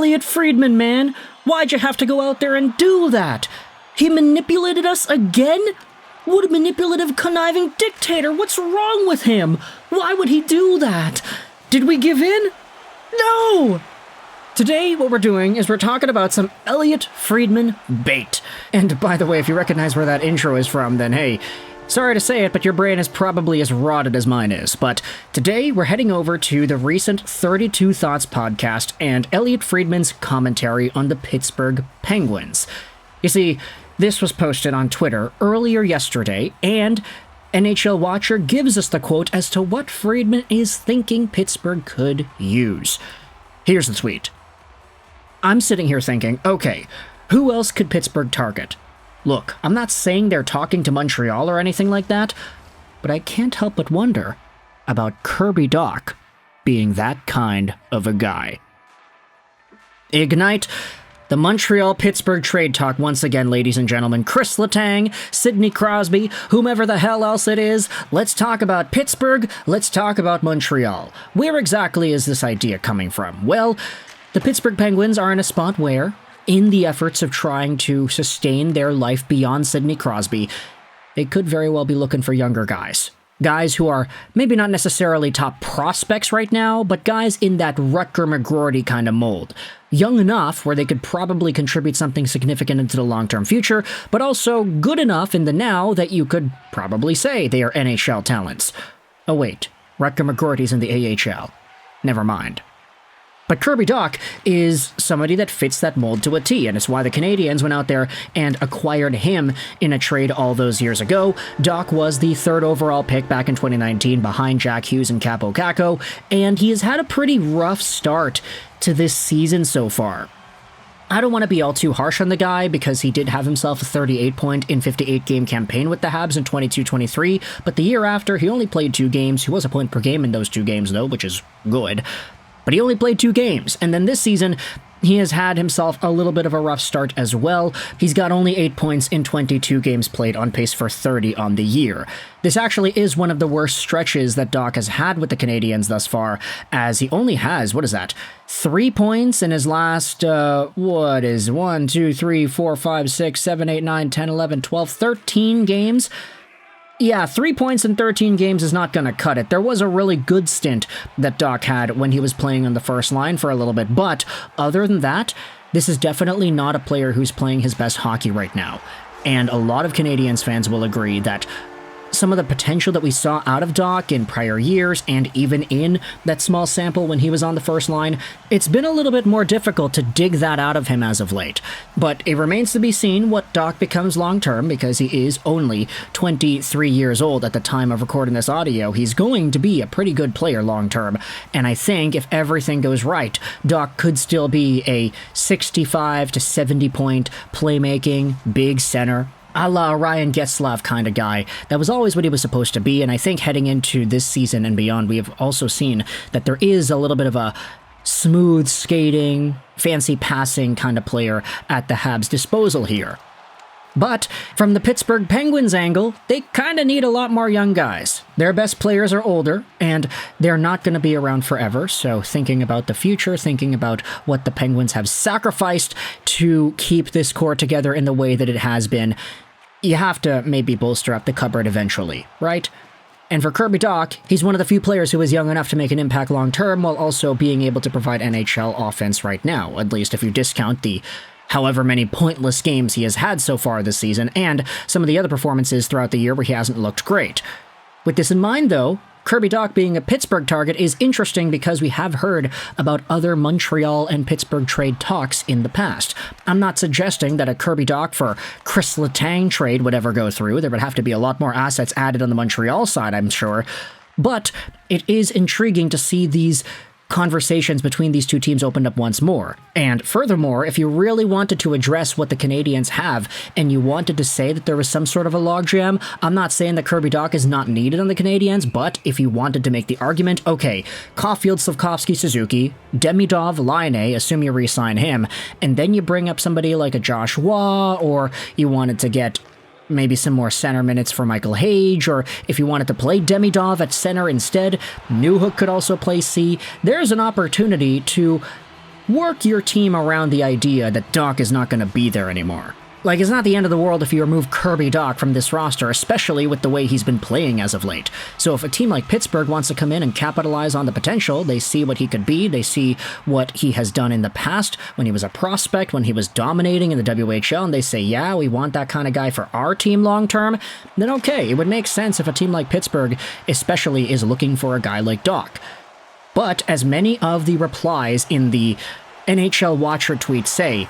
Elliotte Friedman, man. Why'd you have to go out there and do that? He manipulated us again? What a manipulative, conniving dictator. What's wrong with him? Why would he do that? Did we give in? No! Today, what we're doing is we're talking about some Elliotte Friedman bait. And by the way, if you recognize where that intro is from, then hey, sorry to say it, but your brain is probably as rotted as mine is. But today, we're heading over to the recent 32 Thoughts podcast and Elliotte Friedman's commentary on the Pittsburgh Penguins. You see, this was posted on Twitter earlier yesterday, and NHL Watcher gives us the quote as to what Friedman is thinking Pittsburgh could use. Here's the tweet. I'm sitting here thinking, okay, who else could Pittsburgh target? Look, I'm not saying they're talking to Montreal or anything like that, but I can't help but wonder about Kirby Dach being that kind of a guy. Ignite the Montreal-Pittsburgh trade talk once again, ladies and gentlemen. Chris Letang, Sidney Crosby, whomever the hell else it is. Let's talk about Pittsburgh. Let's talk about Montreal. Where exactly is this idea coming from? Well, the Pittsburgh Penguins are in a spot where, in the efforts of trying to sustain their life beyond Sidney Crosby, they could very well be looking for younger guys. Guys who are maybe not necessarily top prospects right now, but guys in that Rutger McGroarty kind of mold. Young enough where they could probably contribute something significant into the long-term future, but also good enough in the now that you could probably say they are NHL talents. Oh wait, Rutger McGroarty's in the AHL. Never mind. But Kirby Dach is somebody that fits that mold to a T, and it's why the Canadiens went out there and acquired him in a trade all those years ago. Dach was the third overall pick back in 2019 behind Jack Hughes and Capo Caco, and he has had a pretty rough start to this season so far. I don't want to be all too harsh on the guy because he did have himself a 38-point in 58-game campaign with the Habs in 22-23, but the year after, he only played 2 games. He was a point per game in those 2 games, though, which is good. But he only played 2 games, and then this season, he has had himself a little bit of a rough start as well. He's got only 8 points in 22 games played, on pace for 30 on the year. This actually is one of the worst stretches that Dach has had with the Canadiens thus far, as he only has, 3 points in his last, 1, 2, 3, 4, 5, 6, 7, 8, 9, 10, 11, 12, 13 games. Yeah, 3 points in 13 games is not going to cut it. There was a really good stint that Dach had when he was playing on the first line for a little bit, but other than that, this is definitely not a player who's playing his best hockey right now. And a lot of Canadiens fans will agree that some of the potential that we saw out of Dach in prior years, and even in that small sample when he was on the first line, it's been a little bit more difficult to dig that out of him as of late. But it remains to be seen what Dach becomes long-term, because he is only 23 years old at the time of recording this audio. He's going to be a pretty good player long-term, and I think if everything goes right, Dach could still be a 65 to 70-point playmaking, big center, a la Ryan Getzlaf kind of guy. That was always what he was supposed to be, and I think heading into this season and beyond, we have also seen that there is a little bit of a smooth skating, fancy passing kind of player at the Habs' disposal here. But from the Pittsburgh Penguins angle, they kind of need a lot more young guys. Their best players are older, and they're not going to be around forever, so thinking about the future, thinking about what the Penguins have sacrificed to keep this core together in the way that it has been, you have to maybe bolster up the cupboard eventually, right? And for Kirby Dach, he's one of the few players who is young enough to make an impact long-term while also being able to provide NHL offense right now, at least if you discount the however many pointless games he has had so far this season, and some of the other performances throughout the year where he hasn't looked great. With this in mind, though, Kirby Dach being a Pittsburgh target is interesting because we have heard about other Montreal and Pittsburgh trade talks in the past. I'm not suggesting that a Kirby Dach for Chris Letang trade would ever go through. There would have to be a lot more assets added on the Montreal side, I'm sure. But it is intriguing to see these conversations between these two teams opened up once more. And furthermore, if you really wanted to address what the Canadiens have, and you wanted to say that there was some sort of a logjam, I'm not saying that Kirby Dach is not needed on the Canadiens, but if you wanted to make the argument, okay, Caulfield, Slavkovsky, Suzuki, Demidov, Laine, assume you re-sign him, and then you bring up somebody like a Josh Waugh, or you wanted to get maybe some more center minutes for Michael Hage, or if you wanted to play Demidov at center instead, Newhook could also play C. There's an opportunity to work your team around the idea that Dach is not going to be there anymore. Like, it's not the end of the world if you remove Kirby Dach from this roster, especially with the way he's been playing as of late. So if a team like Pittsburgh wants to come in and capitalize on the potential, they see what he could be, they see what he has done in the past when he was a prospect, when he was dominating in the WHL, and they say, yeah, we want that kind of guy for our team long term, then okay, it would make sense if a team like Pittsburgh especially is looking for a guy like Dach. But as many of the replies in the NHL Watcher tweets say,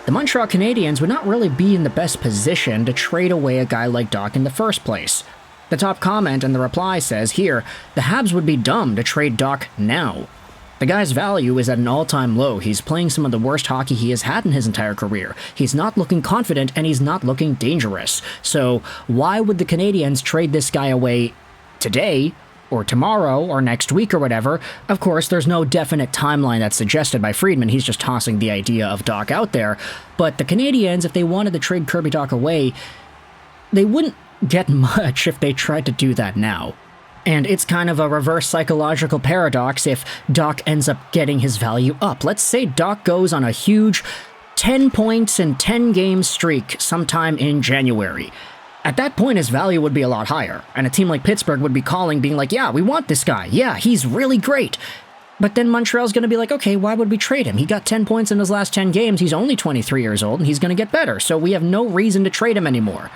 the Montreal Canadiens would not really be in the best position to trade away a guy like Dach in the first place. The top comment in the reply says here, the Habs would be dumb to trade Dach now. The guy's value is at an all-time low. He's playing some of the worst hockey he has had in his entire career. He's not looking confident and he's not looking dangerous. So why would the Canadiens trade this guy away today, or tomorrow, or next week, or whatever? Of course, there's no definite timeline that's suggested by Friedman. He's just tossing the idea of Dach out there. But the Canadiens, if they wanted to trade Kirby Dach away, they wouldn't get much if they tried to do that now. And it's kind of a reverse psychological paradox if Dach ends up getting his value up. Let's say Dach goes on a huge 10 points in 10 game streak sometime in January. At that point, his value would be a lot higher, and a team like Pittsburgh would be calling, being like, yeah, we want this guy. Yeah, he's really great. But then Montreal's going to be like, okay, why would we trade him? He got 10 points in his last 10 games. He's only 23 years old, and he's going to get better, so we have no reason to trade him anymore.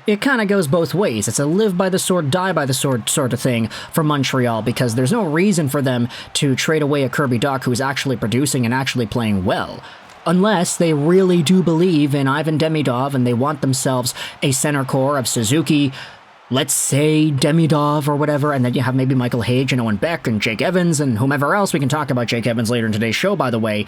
It kind of goes both ways. It's a live by the sword, die by the sword sort of thing for Montreal, because there's no reason for them to trade away a Kirby Dach who's actually producing and actually playing well. Unless they really do believe in Ivan Demidov and they want themselves a center core of Suzuki, let's say Demidov or whatever, and then you have maybe Michael Hage and Owen Beck and Jake Evans and whomever else. We can talk about Jake Evans later in today's show, by the way.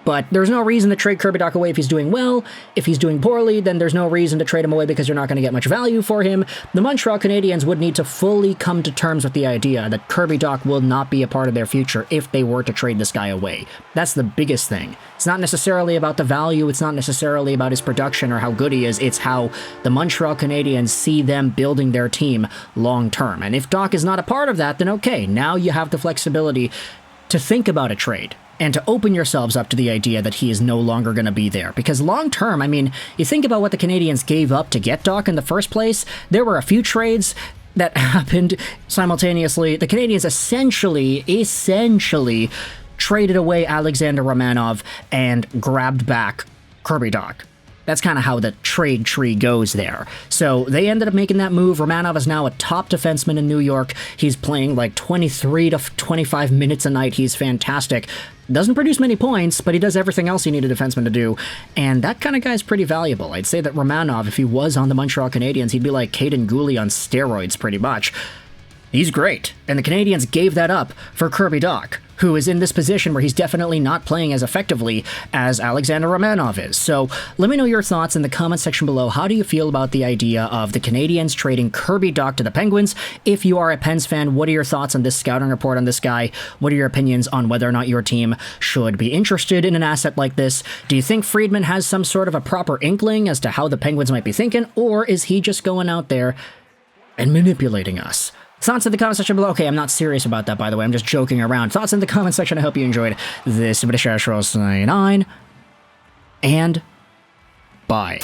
But there's no reason to trade Kirby Dach away if he's doing well. If he's doing poorly, then there's no reason to trade him away because you're not going to get much value for him. The Montreal Canadiens would need to fully come to terms with the idea that Kirby Dach will not be a part of their future if they were to trade this guy away. That's the biggest thing. It's not necessarily about the value, it's not necessarily about his production or how good he is, it's how the Montreal Canadiens see them building their team long term. And if Dach is not a part of that, then okay, now you have the flexibility to think about a trade and to open yourselves up to the idea that he is no longer going to be there. Because long term, I mean, you think about what the Canadiens gave up to get Dach in the first place. There were a few trades that happened simultaneously. The Canadiens essentially traded away Alexander Romanov and grabbed back Kirby Dach. That's kind of how the trade tree goes there. So they ended up making that move. Romanov is now a top defenseman in New York. He's playing like 23 to 25 minutes a night. He's fantastic. Doesn't produce many points, but he does everything else you need a defenseman to do. And that kind of guy is pretty valuable. I'd say that Romanov, if he was on the Montreal Canadiens, he'd be like Cayden on steroids pretty much. He's great. And the Canadiens gave that up for Kirby Dach, who is in this position where he's definitely not playing as effectively as Alexander Romanov is. So let me know your thoughts in the comment section below. How do you feel about the idea of the Canadiens trading Kirby Dach to the Penguins? If you are a Pens fan, what are your thoughts on this scouting report on this guy? What are your opinions on whether or not your team should be interested in an asset like this? Do you think Friedman has some sort of a proper inkling as to how the Penguins might be thinking, or is he just going out there and manipulating us? Thoughts in the comment section below. Okay, I'm not serious about that, by the way. I'm just joking around. Thoughts in the comment section. I hope you enjoyed this British Ash Roll 99. And bye.